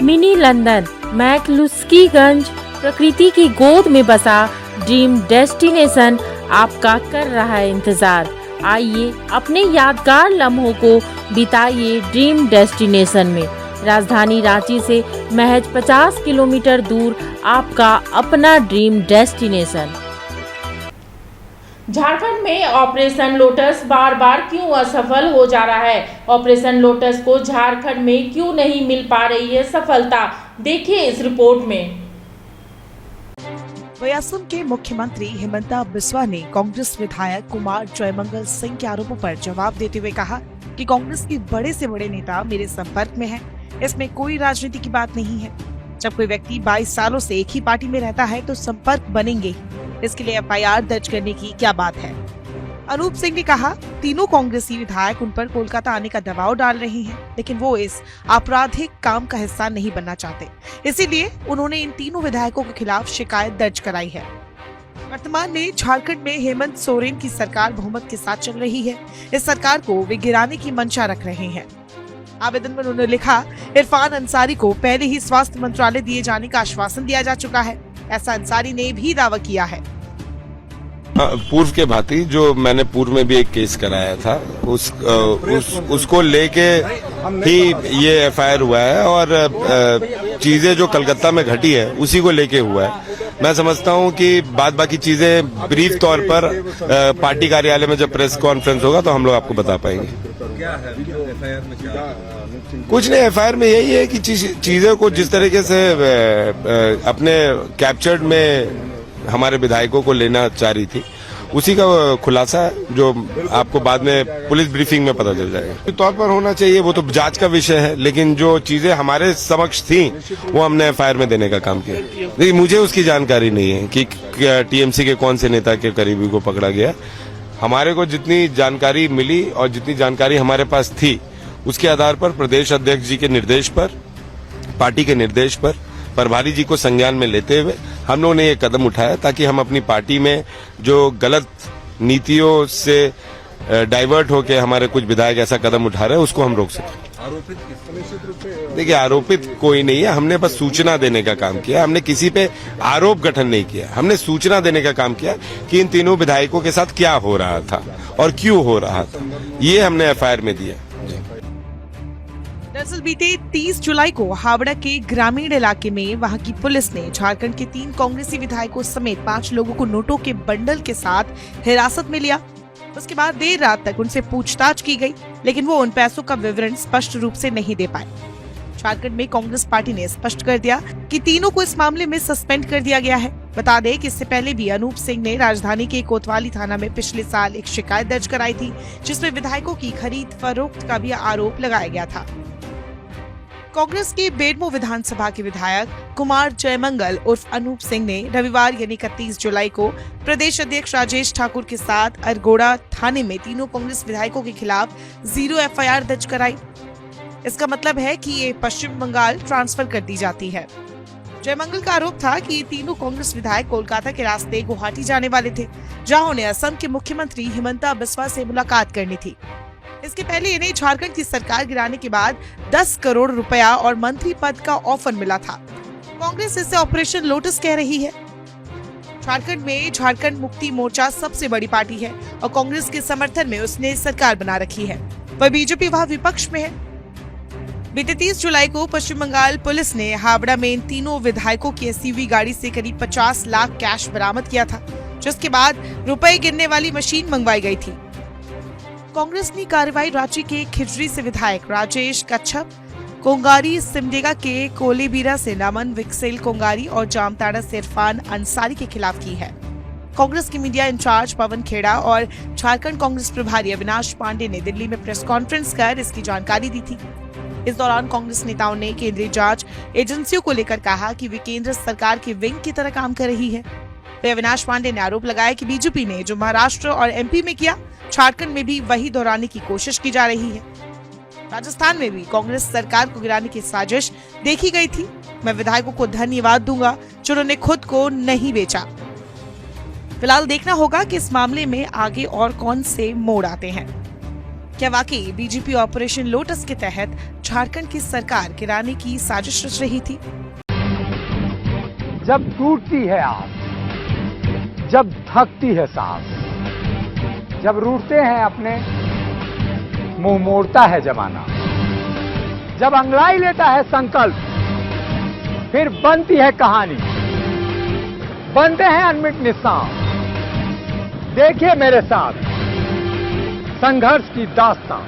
Mini London McCluskieganj प्रकृति की गोद में बसा ड्रीम डेस्टिनेशन आपका कर रहा है इंतजार। आइए अपने यादगार लम्हों को बिताइए ड्रीम डेस्टिनेशन में। राजधानी रांची से महज 50 किलोमीटर दूर आपका अपना ड्रीम डेस्टिनेशन। झारखंड में ऑपरेशन लोटस बार बार क्यों असफल हो जा रहा है? ऑपरेशन लोटस को झारखंड में क्यों नहीं मिल पा रही है सफलता? देखिए इस रिपोर्ट में। असम के मुख्यमंत्री हिमंता बिस्वा ने कांग्रेस विधायक कुमार जयमंगल सिंह के आरोपों पर जवाब देते हुए कहा कि कांग्रेस के बड़े से बड़े नेता मेरे संपर्क में हैं। इसमें कोई राजनीति की बात नहीं है। जब कोई व्यक्ति 22 सालों से एक ही पार्टी में रहता है तो संपर्क बनेंगे। इसके लिए FIR दर्ज करने की क्या बात है? अनूप सिंह ने कहा, तीनों कांग्रेसी विधायक उन पर कोलकाता आने का दबाव डाल रहे हैं, लेकिन वो इस आपराधिक काम का हिस्सा नहीं बनना चाहते। इसीलिए उन्होंने इन तीनों विधायकों के खिलाफ शिकायत दर्ज कराई है। वर्तमान में झारखंड में हेमंत सोरेन की सरकार बहुमत के साथ चल रही है। इस सरकार को वे गिराने की मंशा रख रहे हैं। आवेदन में उन्होंने लिखा, इरफान अंसारी को पहले ही स्वास्थ्य मंत्रालय दिए जाने का आश्वासन दिया जा चुका है। ऐसा अंसारी ने भी दावा किया है। पूर्व के भांति जो मैंने पूर्व में भी एक केस कराया था उसको लेके ही ये FIR हुआ है और चीजें जो कलकत्ता में घटी है उसी को लेके हुआ है। मैं समझता हूं कि बाद बाकी चीजें ब्रीफ तौर पर पार्टी कार्यालय में जब प्रेस कॉन्फ्रेंस होगा तो हम लोग आपको बता पाएंगे। क्या है FIR में? क्या कुछ नहीं, FIR में यही है कि चीजें को जिस तरीके से अपने कैप्चर्ड में हमारे विधायकों को लेना चाह रही थी उसी का खुलासा है जो आपको बाद में पुलिस ब्रीफिंग में पता चल जाएगा। तौर पर होना चाहिए, वो तो जांच का विषय है, लेकिन जो चीजें हमारे समक्ष थी वो हमने FIR में देने का काम किया। लेकिन मुझे उसकी जानकारी नहीं है कि TMC के कौन से नेता के करीबी को पकड़ा गया। हमारे को जितनी जानकारी मिली और जितनी जानकारी हमारे पास थी उसके आधार पर प्रदेश अध्यक्ष जी के निर्देश पर, पार्टी के निर्देश पर, प्रभारी जी को संज्ञान में लेते हुए हम लोगों ने ये कदम उठाया ताकि हम अपनी पार्टी में जो गलत नीतियों से डाइवर्ट होकर हमारे कुछ विधायक ऐसा कदम उठा रहे हैं उसको हम रोक सकें। आरोपित किस निश्चित रूप से? देखिए, आरोपित कोई नहीं है। हमने बस सूचना देने का काम किया। हमने किसी पे आरोप गठन नहीं किया। हमने सूचना देने का काम किया कि इन तीनों विधायकों के साथ क्या हो रहा था और क्यों हो रहा था, ये हमने FIR में दिया। दरअसल बीते 30 जुलाई को हावड़ा के ग्रामीण इलाके में वहां की पुलिस ने झारखंड के 3 कांग्रेसी विधायकों समेत 5 लोगों को नोटों के बंडल के साथ हिरासत में लिया। उसके बाद देर रात तक उनसे पूछताछ की गई, लेकिन वो उन पैसों का विवरण स्पष्ट रूप से नहीं दे पाए। झारखंड में कांग्रेस पार्टी ने स्पष्ट कर दिया कि तीनों को इस मामले में सस्पेंड कर दिया गया है। बता दें कि इससे पहले भी अनूप सिंह ने राजधानी के कोतवाली थाना में पिछले साल एक शिकायत दर्ज कराई थी, जिसमें विधायकों की खरीद फरोख्त का भी आरोप लगाया गया था। कांग्रेस के बेडमो विधानसभा के विधायक कुमार जयमंगल उर्फ अनूप सिंह ने रविवार यानी 31 जुलाई को प्रदेश अध्यक्ष राजेश ठाकुर के साथ अरगोड़ा थाने में तीनों कांग्रेस विधायकों के खिलाफ 0 FIR दर्ज कराई। इसका मतलब है कि ये पश्चिम बंगाल ट्रांसफर कर दी जाती है। जयमंगल का आरोप था कि ये तीनों कांग्रेस विधायक कोलकाता के रास्ते गुवाहाटी जाने वाले थे, जहां उन्हें असम के मुख्यमंत्री हिमंता बिस्वा से मुलाकात करनी थी। इसके पहले इन्हें झारखंड की सरकार गिराने के बाद 10 करोड़ रुपया और मंत्री पद का ऑफर मिला था। कांग्रेस इसे ऑपरेशन लोटस कह रही है। झारखंड में झारखंड मुक्ति मोर्चा सबसे बड़ी पार्टी है और कांग्रेस के समर्थन में उसने सरकार बना रखी है। वह बीजेपी वहां विपक्ष में है। बीते 30 जुलाई को पश्चिम बंगाल पुलिस ने हावड़ा में इन तीनों विधायकों की SUV गाड़ी से करीब 50 लाख कैश बरामद किया था, जिसके बाद रुपए गिनने वाली मशीन मंगवाई गई थी। कांग्रेस ने कार्रवाई रांची के खिजरी से विधायक राजेश कच्छप, कोंगारी सिमडेगा के कोलेबीरा से नमन विक्सेल कोंगारी और जामताड़ा से इरफान अंसारी के खिलाफ की है। कांग्रेस के मीडिया इंचार्ज पवन खेड़ा और झारखंड कांग्रेस प्रभारी अविनाश पांडे ने दिल्ली में प्रेस कॉन्फ्रेंस कर इसकी जानकारी दी थी। इस दौरान कांग्रेस नेताओं ने केंद्रीय जांच एजेंसियों को लेकर कहा कि वे केंद्र सरकार की विंग की तरह काम कर रही है। अविनाश पांडे ने आरोप लगाया कि बीजेपी ने जो महाराष्ट्र और MP में किया, झारखंड में भी वही दोहराने की कोशिश की जा रही है। राजस्थान में भी कांग्रेस सरकार को गिराने की साजिश देखी गई थी। मैं विधायकों को धन्यवाद दूंगा जिन्होंने खुद को नहीं बेचा। फिलहाल देखना होगा कि इस मामले में आगे और कौन से मोड़ आते हैं। क्या वाकई बीजेपी ऑपरेशन लोटस के तहत झारखंड की सरकार गिराने की साजिश रच रही थी? जब टूटती है आस, जब थकती है सांस, जब रूठते हैं अपने, मुंह मोड़ता है जमाना, जब अंगड़ाई लेता है संकल्प, फिर बनती है कहानी, बनते हैं अनमिट निशान। देखिए मेरे साथ संघर्ष की दास्तां।